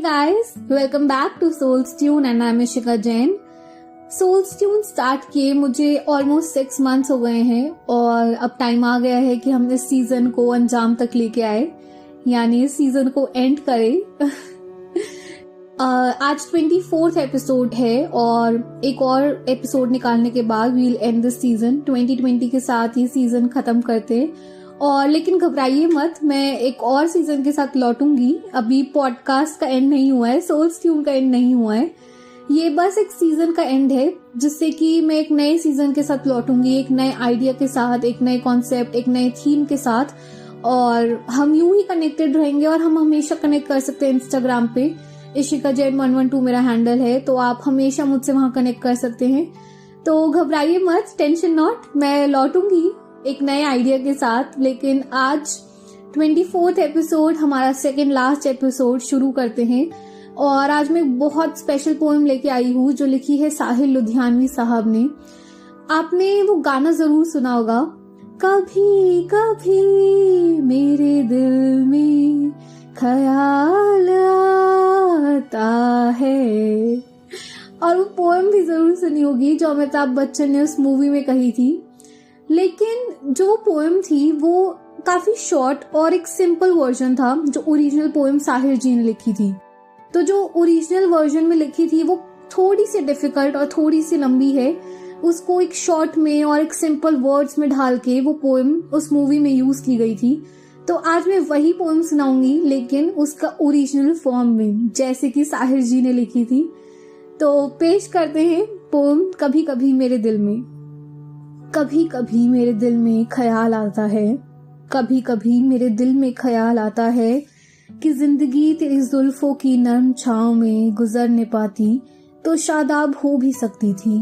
guys, welcome back to Soul's Tune and I'm Ishika Jain. Soul's Tune start किए मुझे almost 6 months हो गए हैं और अब टाइम आ गया है कि हम इस सीजन को अंजाम तक लेके आए, यानी इस सीजन को एंड करें. आज 24th एपिसोड है और एक और एपिसोड निकालने के बाद वील एंड दिस सीजन. 2020 के साथ ये सीजन खत्म करते हैं. और लेकिन घबराइए मत, मैं एक और सीजन के साथ लौटूंगी. अभी पॉडकास्ट का एंड नहीं हुआ है, सोल्स ट्यून का एंड नहीं हुआ है. ये बस एक सीजन का एंड है जिससे कि मैं एक नए सीजन के साथ लौटूंगी, एक नए आइडिया के साथ, एक नए कॉन्सेप्ट, एक नए थीम के साथ. और हम यूं ही कनेक्टेड रहेंगे और हम हमेशा कनेक्ट कर सकते हैं. इंस्टाग्राम पे इशिका जैन 112 मेरा हैंडल है, तो आप हमेशा मुझसे वहां कनेक्ट कर सकते हैं. तो घबराइए मत, टेंशन नॉट, मैं लौटूंगी एक नए आइडिया के साथ. लेकिन आज 24th एपिसोड, हमारा सेकेंड लास्ट एपिसोड शुरू करते हैं. और आज मैं एक बहुत स्पेशल पोएम लेके आई हूँ जो लिखी है साहिल लुधियानवी साहब ने. आपने वो गाना जरूर सुना होगा, कभी कभी मेरे दिल में ख्याल आता है. और वो पोएम भी जरूर सुनी होगी जो अमिताभ बच्चन ने उस मूवी में कही थी. लेकिन जो पोएम थी वो काफी शॉर्ट और एक सिंपल वर्जन था जो ओरिजिनल पोएम साहिर जी ने लिखी थी. तो जो ओरिजिनल वर्जन में लिखी थी वो थोड़ी सी डिफिकल्ट और थोड़ी सी लंबी है. उसको एक शॉर्ट में और एक सिंपल वर्ड्स में ढाल के वो पोएम उस मूवी में यूज की गई थी. तो आज मैं वही पोएम सुनाऊंगी लेकिन उसका ओरिजिनल फॉर्म में, जैसे कि साहिर जी ने लिखी थी. तो पेश करते हैं पोएम कभी कभी मेरे दिल में. कभी कभी मेरे दिल में ख्याल आता है, कभी कभी मेरे दिल में ख्याल आता है कि जिंदगी तेरी जुल्फों की नरम छांव में गुजर न पाती तो शादाब हो भी सकती थी.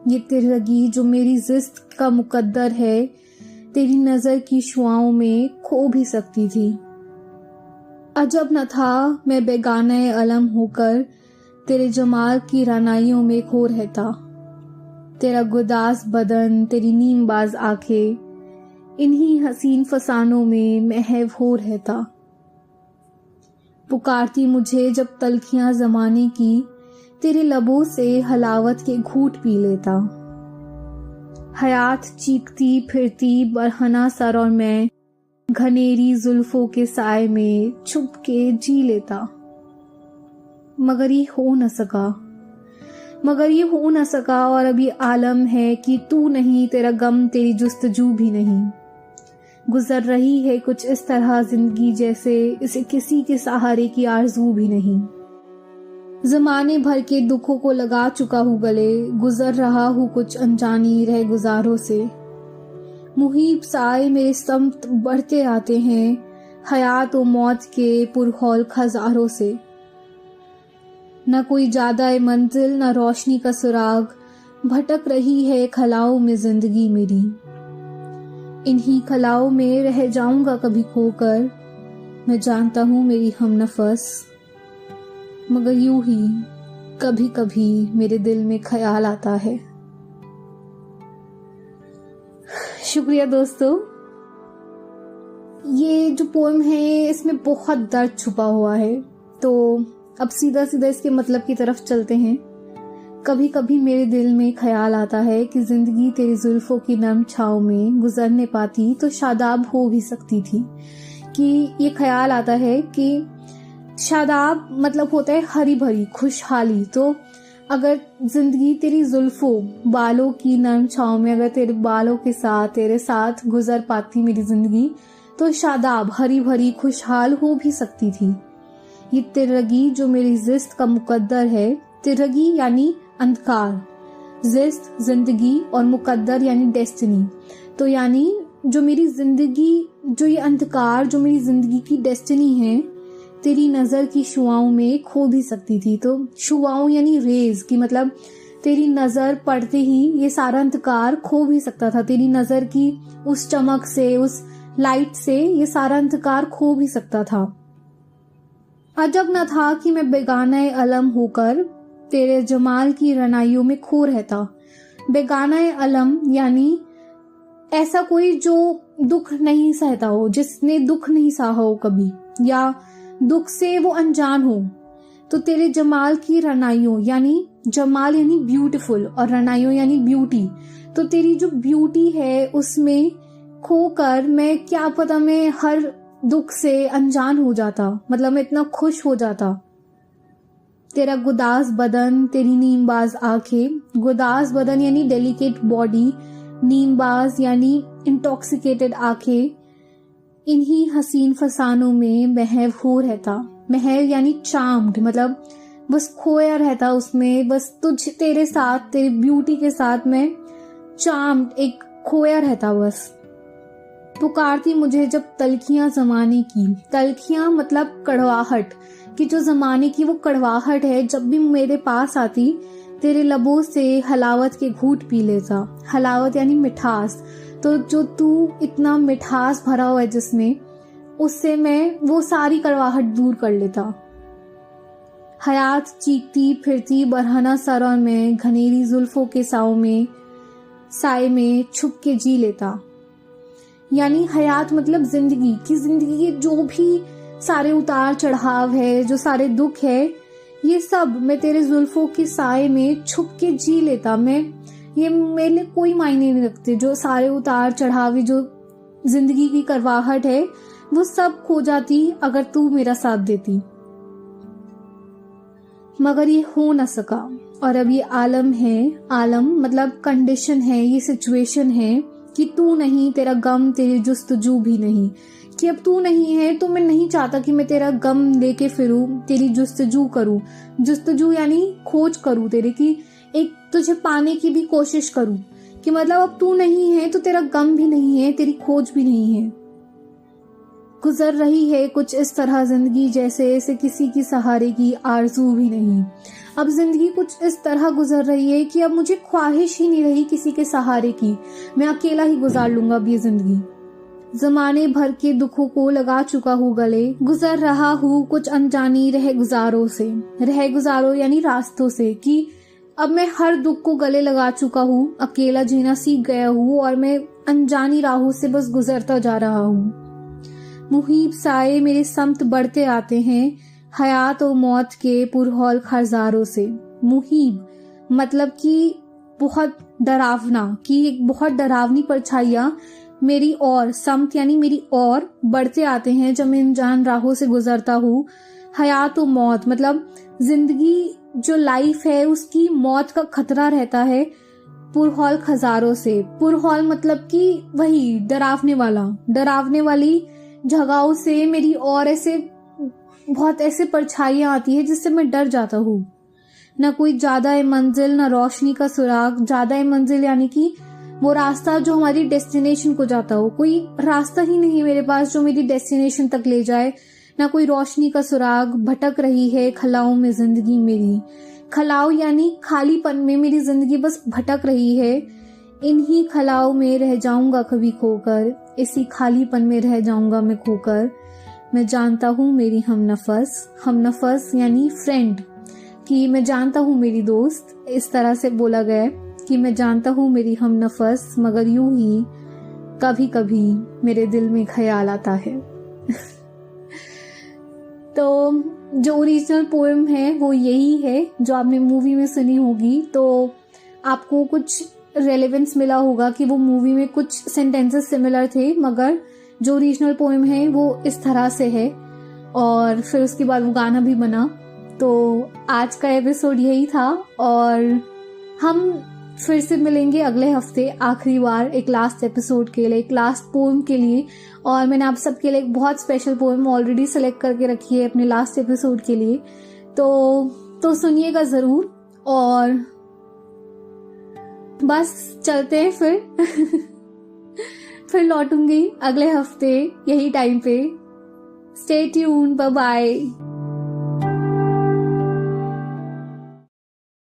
ये तिरगी जो मेरी जिस्त का मुकद्दर है तेरी नजर की शुआओं में खो भी सकती थी. अजब न था मैं बेगाना अलम होकर तेरे जमाल की रानाइयों में खो रहता. तेरा गुदास बदन, तेरी नीमबाज आंखें, इन्हीं हसीन फसानों में महव हो रहता. पुकारती मुझे जब तलखियां जमाने की, तेरे लबों से हलावत के घूंट पी लेता. हयात चीखती फिरती बरहना सर और मैं घनेरी जुल्फों के साए में छुप के जी लेता. मगर ये हो न सका और अब ये आलम है कि तू नहीं, तेरा गम, तेरी जुस्तजू भी नहीं. गुजर रही है कुछ इस तरह जिंदगी जैसे इसे किसी के सहारे की आरज़ू भी नहीं. ज़माने भर के दुखों को लगा चुका हूँ गले, गुजर रहा हूँ कुछ अनजानी रह गुजारों से. मुहीब साए मेरे समत बढ़ते आते हैं हयात और मौत के पुरहौल खजारों से. न कोई ज्यादा मंजिल न रोशनी का सुराग, भटक रही है खलाओं में जिंदगी मेरी. इन्हीं खलाओं में रह जाऊंगा कभी खोकर, मैं जानता हूँ मेरी हमनफस. मगर यूं ही कभी कभी मेरे दिल में ख्याल आता है. शुक्रिया दोस्तों. ये जो पोएम है इसमें बहुत दर्द छुपा हुआ है, तो अब सीधा सीधा इसके मतलब की तरफ चलते हैं. कभी कभी मेरे दिल में ख्याल आता है कि जिंदगी तेरी जुल्फों की नरम छांव में गुजर न पाती तो शादाब हो भी सकती थी. कि ये ख्याल आता है कि शादाब मतलब होता है हरी भरी खुशहाली. तो अगर जिंदगी तेरी जुल्फों बालों की नरम छांव में, अगर तेरे बालों के साथ, तेरे साथ गुजर पाती मेरी जिंदगी, तो शादाब हरी भरी खुशहाल हो भी सकती थी. ये तिरगी जो मेरी जिस्त का मुकद्दर है, तिरगी यानी अंधकार, जिस्त जिंदगी और मुकद्दर यानी डेस्टिनी. तो यानी जो मेरी जिंदगी, जो ये अंधकार जो मेरी जिंदगी की डेस्टिनी है, तेरी नजर की शुआओं में खो भी सकती थी. तो शुआओं यानी रेज की, मतलब तेरी नजर पड़ते ही ये सारा अंधकार खो भी सकता था. तेरी नजर की उस चमक से, उस लाइट से ये सारा अंधकार खो भी सकता था. अजब न था कि मैं बेगाना अलम होकर तेरे जमाल की रनाइयों में खो रहता. बेगाना अलम यानी ऐसा कोई जो दुख नहीं सहता हो, जिसने दुख नहीं सहा हो कभी, या दुख से वो अनजान हो. तो तेरे जमाल की रनाइयों, यानी जमाल यानी ब्यूटीफुल और रनाइयों यानी ब्यूटी, तो तेरी जो ब्यूटी है उसमें खोकर मैं क्या पता मैं हर दुख से अनजान हो जाता, मतलब मैं इतना खुश हो जाता। तेरा गुदास बदन, तेरी नीमबाज आंखें, गुदास बदन यानी डेलिकेट बॉडी, नीमबाज यानी इंटॉक्सिकेटेड आंखें, इन्हीं हसीन फसानों में महव हो रहता। महव यानी चार्म्ड, मतलब बस खोया रहता उसमें, बस तुझ तेरे साथ, तेरी ब्यूटी के साथ मैं चार्म्ड, एक खोया रहता बस। पुकारती मुझे जब तलखियां जमाने की, तलखियां मतलब कड़वाहट, कि जो जमाने की वो कड़वाहट है जब भी मेरे पास आती, तेरे लबों से हलावत के घूंट पी लेता। हलावत यानी मिठास, तो जो तू इतना मिठास भरा हुआ है जिसमें, उससे मैं वो सारी कड़वाहट दूर कर लेता। हयात चीखती फिरती बरहना सर और मैं घनेरी जुल्फों के साए में छुप के जी लेता। यानी हयात मतलब जिंदगी की, जिंदगी के जो भी सारे उतार चढ़ाव है, जो सारे दुख है, ये सब मैं तेरे जुल्फों के साए में छुप के जी लेता। मैं ये मेरे लिए कोई मायने नहीं रखते, जो सारे उतार चढ़ाव, जो जिंदगी की करवाहट है, वो सब खो जाती अगर तू मेरा साथ देती। मगर ये हो न सका, और अब ये आलम है, आलम मतलब कंडीशन है, ये सिचुएशन है कि तू नहीं, तेरा गम, तेरी जुस्तजू भी नहीं, कि अब तू नहीं है तो मैं नहीं चाहता कि मैं तेरा गम लेके फिरूं, तेरी जुस्तजू करूं। जुस्तजू यानी खोज करूं तेरे की, एक तुझे पाने की भी कोशिश करूं, कि मतलब अब तू नहीं है तो तेरा गम भी नहीं है, तेरी खोज भी नहीं है। गुजर रही है कुछ इस तरह जिंदगी जैसे किसी की सहारे की आरजू भी नहीं। अब जिंदगी कुछ इस तरह गुजर रही है कि अब मुझे ख्वाहिश ही नहीं रही किसी के सहारे की, मैं अकेला ही गुजार लूंगा अब ये जिंदगी। जमाने भर के दुखों को लगा चुका हूँ गले, गुजर रहा हूँ कुछ अनजानी रह गुजारों से, रह गुजारों यानी रास्तों से, कि अब मैं हर दुख को गले लगा चुका हूँ, अकेला जीना सीख गया हूँ और मैं अनजानी राहों से बस गुजरता जा रहा हूँ। मुहीब साए मेरे समत बढ़ते आते हैं, हयात और मौत के पुरहौल खरजारों से। मुहीब मतलब कि बहुत डरावना, कि एक बहुत डरावनी परछाइयां मेरी और, समत यानी मेरी और बढ़ते आते हैं जब मैं अनजान राहों से गुजरता हूँ। हयात और मौत मतलब जिंदगी जो लाइफ है उसकी मौत का खतरा रहता है पुरहौल खजारों से। पुरहौल मतलब कि वही डरावने वाली जगहों से मेरी और ऐसे बहुत ऐसे परछाइयां आती है जिससे मैं डर जाता हूँ। न कोई ज्यादा मंजिल, न रोशनी का सुराग। ज्यादा मंजिल यानी कि वो रास्ता जो हमारी डेस्टिनेशन को जाता हो, कोई रास्ता ही नहीं मेरे पास जो मेरी डेस्टिनेशन तक ले जाए। ना कोई रोशनी का सुराग, भटक रही है खलाओं में जिंदगी मेरी। खलाओ यानी खालीपन में मेरी जिंदगी बस भटक रही है। इन्हीं खलाओं में रह जाऊंगा कभी खोकर, इसी खालीपन में रह जाऊंगा मैं खोकर। मैं जानता हूँ मेरी हमनफस यानी फ्रेंड, कि मैं जानता हूँ मेरी दोस्त, इस तरह से बोला गया कि मैं जानता हूँ मेरी हमनफस, मगर यूं ही कभी कभी मेरे दिल में ख्याल आता है। तो जो ओरिजिनल पोएम है वो यही है जो आपने मूवी में सुनी होगी, तो आपको कुछ रेलेवेंस मिला होगा कि वो मूवी में कुछ सेंटेंसेस सिमिलर थे, मगर जो ओरिजिनल पोएम है वो इस तरह से है, और फिर उसके बाद वो गाना भी बना। तो आज का एपिसोड यही था, और हम फिर से मिलेंगे अगले हफ्ते आखिरी बार एक लास्ट एपिसोड के लिए, एक लास्ट पोएम के लिए। और मैंने आप सबके लिए एक बहुत स्पेशल पोएम ऑलरेडी सेलेक्ट करके रखी है अपने लास्ट एपिसोड के लिए, तो सुनिएगा जरूर। और बस चलते हैं फिर लौटूंगी अगले हफ्ते यही टाइम पे। Stay tune, bye bye.